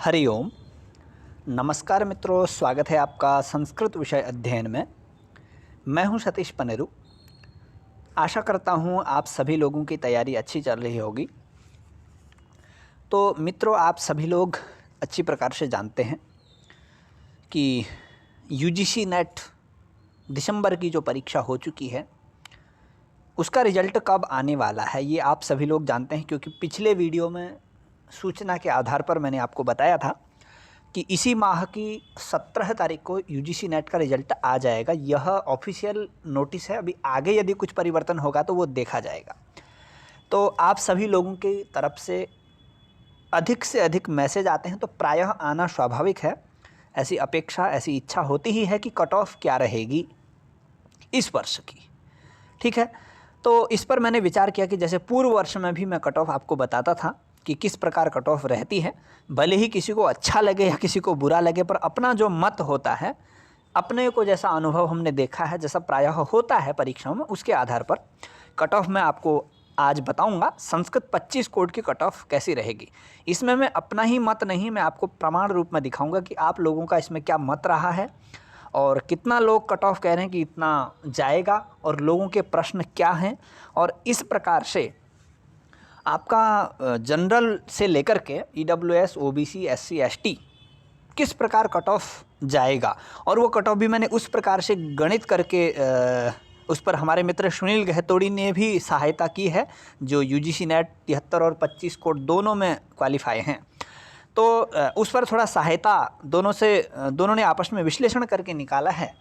हरिओम। नमस्कार मित्रों, स्वागत है आपका संस्कृत विषय अध्ययन में। मैं हूं सतीश पनेरू। आशा करता हूं आप सभी लोगों की तैयारी अच्छी चल रही होगी। तो मित्रों, आप सभी लोग अच्छी प्रकार से जानते हैं कि यूजीसी नेट दिसंबर की जो परीक्षा हो चुकी है उसका रिज़ल्ट कब आने वाला है ये आप सभी लोग जानते हैं, क्योंकि पिछले वीडियो में सूचना के आधार पर मैंने आपको बताया था कि इसी माह की 17 तारीख को यूजीसी नेट का रिज़ल्ट आ जाएगा। यह ऑफिशियल नोटिस है, अभी आगे यदि कुछ परिवर्तन होगा तो वो देखा जाएगा। तो आप सभी लोगों की तरफ से अधिक मैसेज आते हैं, तो प्रायः आना स्वाभाविक है। ऐसी अपेक्षा, ऐसी इच्छा होती ही है कि कट ऑफ क्या रहेगी इस वर्ष की। ठीक है, तो इस पर मैंने विचार किया कि जैसे पूर्व वर्ष में भी मैं कट ऑफ आपको बताता था कि किस प्रकार कट ऑफ रहती है, भले ही किसी को अच्छा लगे या किसी को बुरा लगे, पर अपना जो मत होता है, अपने को जैसा अनुभव हमने देखा है, जैसा प्रायः होता है परीक्षाओं में, उसके आधार पर कट ऑफ मैं आपको आज बताऊंगा। संस्कृत 25 कोड की कट ऑफ कैसी रहेगी, इसमें मैं अपना ही मत नहीं, मैं आपको प्रमाण रूप में दिखाऊंगा कि आप लोगों का इसमें क्या मत रहा है और कितना लोग कट ऑफ कह रहे हैं कि इतना जाएगा और लोगों के प्रश्न क्या हैं, और इस प्रकार से आपका जनरल से लेकर के ईडब्ल्यूएस, ओबीसी, एससी, एसटी किस प्रकार कट ऑफ जाएगा। और वो कट ऑफ भी मैंने उस प्रकार से गणित करके उस पर हमारे मित्र सुनील गहतोड़ी ने भी सहायता की है, जो यूजीसी नेट 73 और 25 कोड दोनों में क्वालिफाई हैं। तो उस पर थोड़ा सहायता दोनों ने आपस में विश्लेषण करके निकाला है।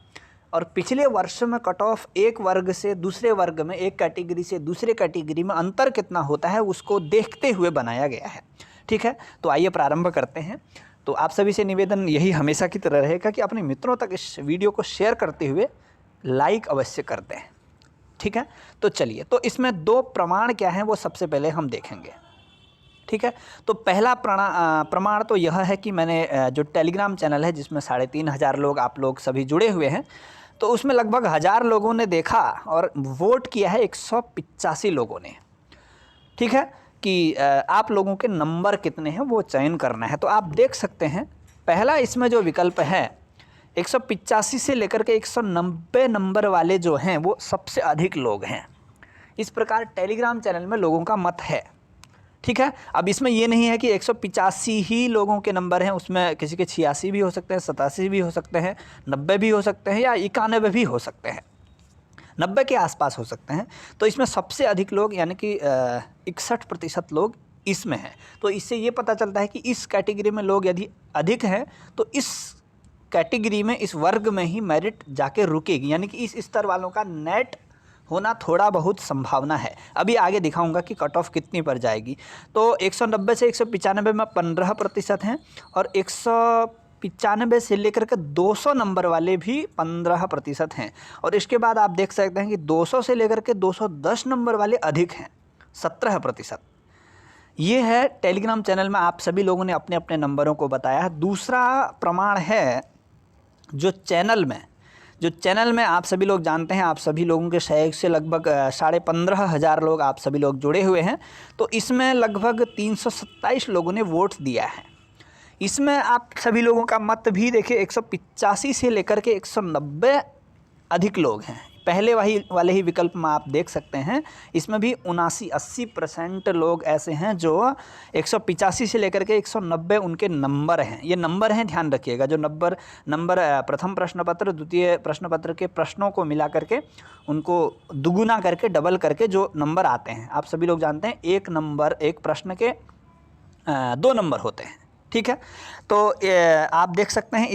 और पिछले वर्ष में कट ऑफ एक वर्ग से दूसरे वर्ग में, एक कैटेगरी से दूसरे कैटेगरी में अंतर कितना होता है उसको देखते हुए बनाया गया है। ठीक है, तो आइए प्रारंभ करते हैं। तो आप सभी से निवेदन यही हमेशा की तरह रहेगा कि अपने मित्रों तक इस वीडियो को शेयर करते हुए लाइक अवश्य करते हैं। ठीक है, तो चलिए, तो इसमें दो प्रमाण क्या हैं वो सबसे पहले हम देखेंगे। ठीक है, तो पहला प्रमाण तो यह है कि मैंने जो टेलीग्राम चैनल है जिसमें 3500 लोग आप लोग सभी जुड़े हुए हैं, तो उसमें लगभग 1000 लोगों ने देखा और वोट किया है 185 लोगों ने। ठीक है, कि आप लोगों के नंबर कितने हैं वो चयन करना है। तो आप देख सकते हैं पहला इसमें जो विकल्प है 185 से लेकर के 190 नंबर वाले जो हैं वो सबसे अधिक लोग हैं। इस प्रकार टेलीग्राम चैनल में लोगों का मत है। ठीक है, अब इसमें ये नहीं है कि 185 ही लोगों के नंबर हैं, उसमें किसी के 86 भी हो सकते हैं, 87 भी हो सकते हैं, 90 भी हो सकते हैं या 91 भी हो सकते हैं, 90 के आसपास हो सकते हैं। तो इसमें सबसे अधिक लोग यानी कि 61% लोग इसमें हैं। तो इससे ये पता चलता है कि इस कैटेगरी में लोग यदि अधिक हैं तो इस कैटेगरी में, इस वर्ग में ही मेरिट जाके रुकेगी, यानी कि इस स्तर वालों का नेट होना थोड़ा बहुत संभावना है। अभी आगे दिखाऊंगा कि कट ऑफ कितनी पर जाएगी। तो 190 से 195 में 15% हैं और 195 से लेकर के 200 नंबर वाले भी 15% हैं। और इसके बाद आप देख सकते हैं कि 200 से लेकर के 210 नंबर वाले अधिक हैं, 17%। ये है टेलीग्राम चैनल में आप सभी लोगों ने अपने अपने नंबरों को बताया है। दूसरा प्रमाण है जो चैनल में आप सभी लोग जानते हैं, आप सभी लोगों के सहयोग से लगभग 15,500 लोग आप सभी लोग जुड़े हुए हैं। तो इसमें लगभग 327 लोगों ने वोट दिया है। इसमें आप सभी लोगों का मत भी देखिए, 185 से लेकर के 190 अधिक लोग हैं। पहले वाले ही विकल्प में आप देख सकते हैं, इसमें भी 79-80% लोग ऐसे हैं जो 185 से लेकर के 190 उनके नंबर हैं। ये नंबर हैं, ध्यान रखिएगा। जो नंबर प्रथम प्रश्न पत्र, द्वितीय प्रश्न पत्र के प्रश्नों को मिला करके उनको दुगुना करके, डबल करके जो नंबर आते हैं, आप सभी लोग जानते हैं एक प्रश्न के 2 नंबर होते हैं। ठीक है, तो आप देख सकते हैं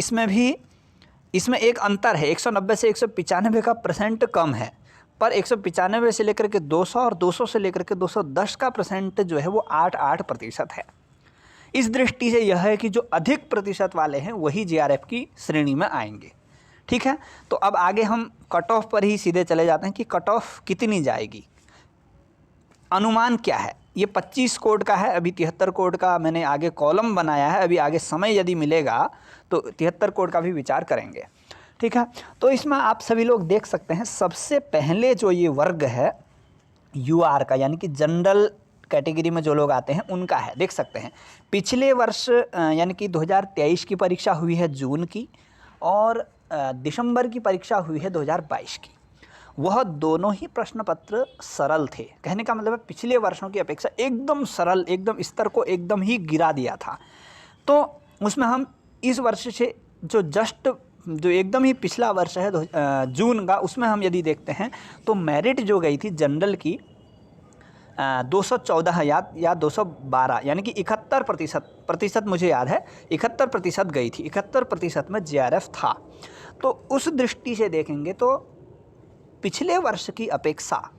इसमें एक अंतर है, 190 से 195 का % कम है, पर 195 से लेकर के 200 और 200 से लेकर के 210 का % जो है वो 8% है। इस दृष्टि से यह है कि जो अधिक प्रतिशत वाले हैं वही जेआरएफ की श्रेणी में आएंगे। ठीक है, तो अब आगे हम कट ऑफ पर ही सीधे चले जाते हैं कि कट ऑफ कितनी जाएगी, अनुमान क्या है। ये 25 कोड का है, अभी 73 कोड का मैंने आगे कॉलम बनाया है। अभी आगे समय यदि मिलेगा तो 73 कोड का भी विचार करेंगे। ठीक है, तो इसमें आप सभी लोग देख सकते हैं सबसे पहले जो ये वर्ग है यूआर का, यानी कि जनरल कैटेगरी में जो लोग आते हैं उनका है, देख सकते हैं। पिछले वर्ष यानी कि 2023 की परीक्षा हुई है जून की, और दिसंबर की परीक्षा हुई है 2022 की। वह दोनों ही प्रश्न पत्र सरल थे। कहने का मतलब है पिछले वर्षों की अपेक्षा एकदम सरल, एकदम स्तर को एकदम ही गिरा दिया था। तो उसमें हम इस वर्ष से जो एकदम ही पिछला वर्ष है जून का, उसमें हम यदि देखते हैं तो मेरिट जो गई थी जनरल की 214 या 212 यानी कि 71% मुझे याद है, 71% गई थी। 71% में JRF था। तो उस दृष्टि से देखेंगे तो पिछले वर्ष की अपेक्षा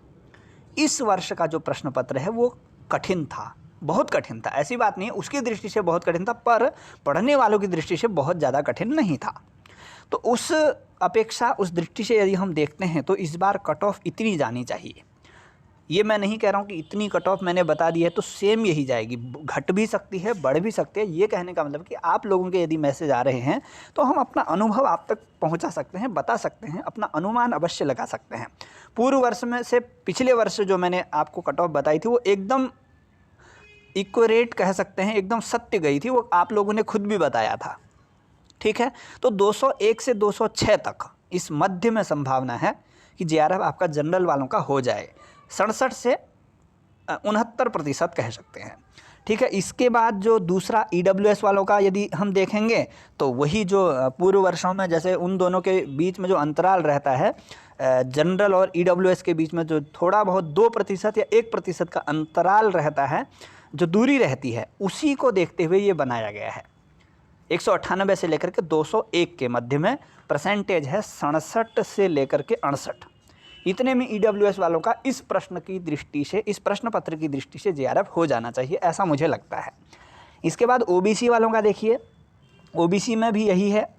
इस वर्ष का जो प्रश्न पत्र है वो कठिन था, बहुत कठिन था। ऐसी बात नहीं है, उसकी दृष्टि से बहुत कठिन था, पर पढ़ने वालों की दृष्टि से बहुत ज़्यादा कठिन नहीं था। तो उस अपेक्षा, उस दृष्टि से यदि हम देखते हैं तो इस बार कट ऑफ इतनी जानी चाहिए। ये मैं नहीं कह रहा हूँ कि इतनी कट ऑफ मैंने बता दी है तो सेम यही जाएगी, घट भी सकती है, बढ़ भी सकती है। ये कहने का मतलब कि आप लोगों के यदि मैसेज आ रहे हैं तो हम अपना अनुभव आप तक पहुंचा सकते हैं, बता सकते हैं, अपना अनुमान अवश्य लगा सकते हैं। पूर्व वर्ष में से पिछले वर्ष जो मैंने आपको कट ऑफ बताई थी वो एकदम इक्वरेट कह सकते हैं, एकदम सत्य गई थी, वो आप लोगों ने खुद भी बताया था। ठीक है, तो 201 से 206 तक इस मध्य में संभावना है कि JRF आपका जनरल वालों का हो जाए। 67 से 69% कह सकते हैं। ठीक है, इसके बाद जो दूसरा EWS वालों का यदि हम देखेंगे तो वही जो पूर्व वर्षों में जैसे उन दोनों के बीच में जो अंतराल रहता है, जनरल और EWS के बीच में जो थोड़ा बहुत 2% या 1% का अंतराल रहता है, जो दूरी रहती है, उसी को देखते हुए ये बनाया गया है। 198 से लेकर के 201 के मध्य में परसेंटेज है 67 से लेकर के 68। इतने में EWS वालों का इस प्रश्न की दृष्टि से, इस प्रश्न पत्र की दृष्टि से JRF हो जाना चाहिए, ऐसा मुझे लगता है। इसके बाद OBC वालों का देखिए, OBC में भी यही है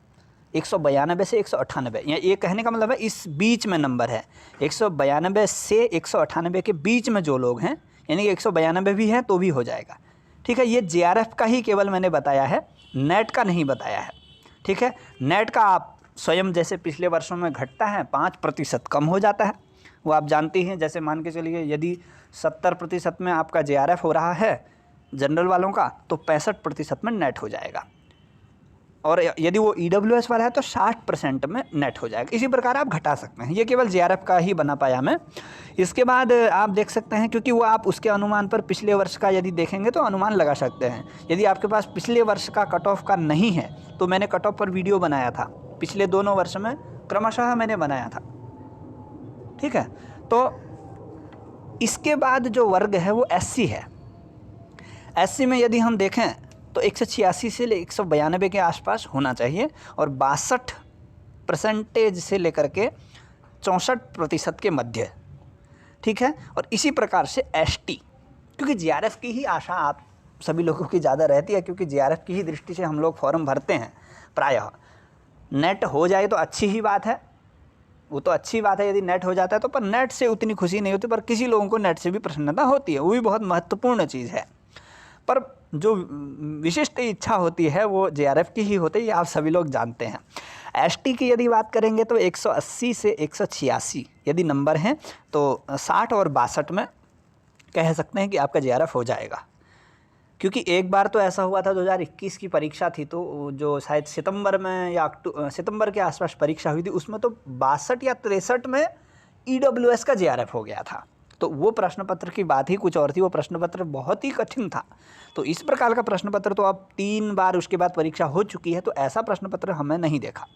192 से 198। ये कहने का मतलब है इस बीच में नंबर है, 192 से 198 के बीच में जो लोग हैं, यानी कि 192 भी है तो भी हो जाएगा। ठीक है, ये JRF का ही केवल मैंने बताया है, नेट का नहीं बताया है। ठीक है, नेट का आप स्वयं जैसे पिछले वर्षों में घटता है, 5% कम हो जाता है, वो आप जानते हैं। जैसे मान के चलिए यदि 70% में आपका JRF हो रहा है जनरल वालों का, तो 65% में नेट हो जाएगा, और यदि वो EWS वाला है तो 60% में नेट हो जाएगा। इसी प्रकार आप घटा सकते हैं, ये केवल JRF का ही बना पाया मैं। इसके बाद आप देख सकते हैं, क्योंकि वो आप उसके अनुमान पर पिछले वर्ष का यदि देखेंगे तो अनुमान लगा सकते हैं। यदि आपके पास पिछले वर्ष का कट ऑफ का नहीं है तो मैंने कट ऑफ पर वीडियो बनाया था, पिछले दोनों वर्ष में क्रमशः मैंने बनाया था। ठीक है, तो इसके बाद जो वर्ग है वो SC है। SC में यदि हम देखें तो 186 से 192 के आसपास होना चाहिए, और 62% से लेकर के 64% के मध्य। ठीक है, और इसी प्रकार से ST, क्योंकि JRF की ही आशा आप सभी लोगों की ज़्यादा रहती है, क्योंकि JRF की ही दृष्टि से हम लोग फॉर्म भरते हैं प्रायः। नेट हो जाए तो अच्छी ही बात है, वो तो अच्छी बात है यदि नेट हो जाता है तो, पर नेट से उतनी खुशी नहीं होती, पर किसी लोगों को नेट से भी प्रसन्नता होती है, वो भी बहुत महत्वपूर्ण चीज़ है। पर जो विशिष्ट इच्छा होती है वो JRF की ही होती है, ये आप सभी लोग जानते हैं। ST की यदि बात करेंगे तो 180 से 186 यदि नंबर हैं तो 60 और 62 में कह सकते हैं कि आपका JRF हो जाएगा। क्योंकि एक बार तो ऐसा हुआ था, 2021 की परीक्षा थी, तो जो शायद सितंबर में या सितंबर के आसपास परीक्षा हुई थी, उसमें तो 62 या 63 में EWS का JRF हो गया था। तो वो प्रश्न पत्र की बात ही कुछ और थी, वो प्रश्न पत्र बहुत ही कठिन था। तो इस प्रकार का प्रश्न पत्र तो अब 3 बार उसके बाद परीक्षा हो चुकी है, तो ऐसा प्रश्न पत्र हमें नहीं देखा।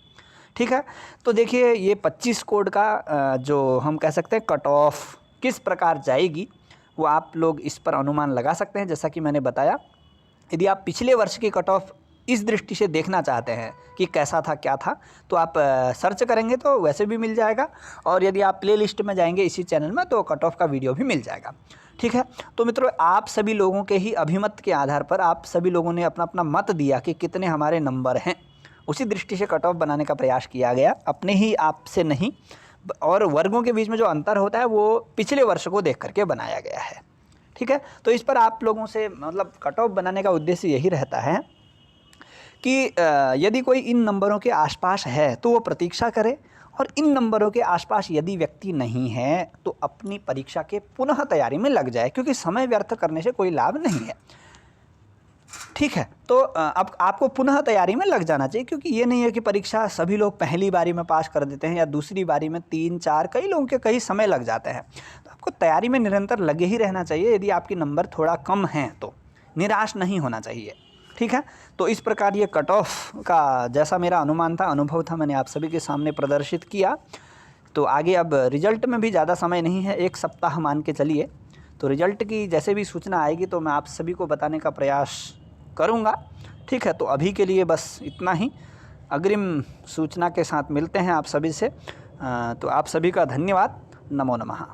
ठीक है, तो देखिए ये 25 कोड का जो हम कह सकते हैं कट ऑफ किस प्रकार जाएगी, वो आप लोग इस पर अनुमान लगा सकते हैं। जैसा कि मैंने बताया, यदि आप पिछले वर्ष की कट ऑफ इस दृष्टि से देखना चाहते हैं कि कैसा था क्या था, तो आप सर्च करेंगे तो वैसे भी मिल जाएगा, और यदि आप प्ले लिस्ट में जाएंगे इसी चैनल में तो कट ऑफ का वीडियो भी मिल जाएगा। ठीक है, तो मित्रों आप सभी लोगों के ही अभिमत के आधार पर आप सभी लोगों ने अपना अपना मत दिया कि कितने हमारे नंबर हैं, उसी दृष्टि से कट ऑफ बनाने का प्रयास किया गया, अपने ही आप से नहीं। और वर्गों के बीच में जो अंतर होता है वो पिछले वर्ष को देख करके बनाया गया है। ठीक है, तो इस पर आप लोगों से मतलब कट ऑफ बनाने का उद्देश्य यही रहता है कि यदि कोई इन नंबरों के आसपास है तो वो प्रतीक्षा करे, और इन नंबरों के आसपास यदि व्यक्ति नहीं है तो अपनी परीक्षा के पुनः तैयारी में लग जाए, क्योंकि समय व्यर्थ करने से कोई लाभ नहीं है। ठीक है, तो अब आपको पुनः तैयारी में लग जाना चाहिए, क्योंकि ये नहीं है कि परीक्षा सभी लोग पहली बारी में पास कर देते हैं या दूसरी बारी में 3-4, कई लोगों के कई समय लग जाते हैं। तो आपको तैयारी में निरंतर लगे ही रहना चाहिए। यदि आपके नंबर थोड़ा कम हैं तो निराश नहीं होना चाहिए। ठीक है, तो इस प्रकार ये कट ऑफ का जैसा मेरा अनुमान था, अनुभव था, मैंने आप सभी के सामने प्रदर्शित किया। तो आगे अब रिजल्ट में भी ज़्यादा समय नहीं है, 1 सप्ताह मान के चलिए। तो रिजल्ट की जैसे भी सूचना आएगी तो मैं आप सभी को बताने का प्रयास करूँगा। ठीक है, तो अभी के लिए बस इतना ही। अग्रिम सूचना के साथ मिलते हैं आप सभी से। तो आप सभी का धन्यवाद। नमो नमः।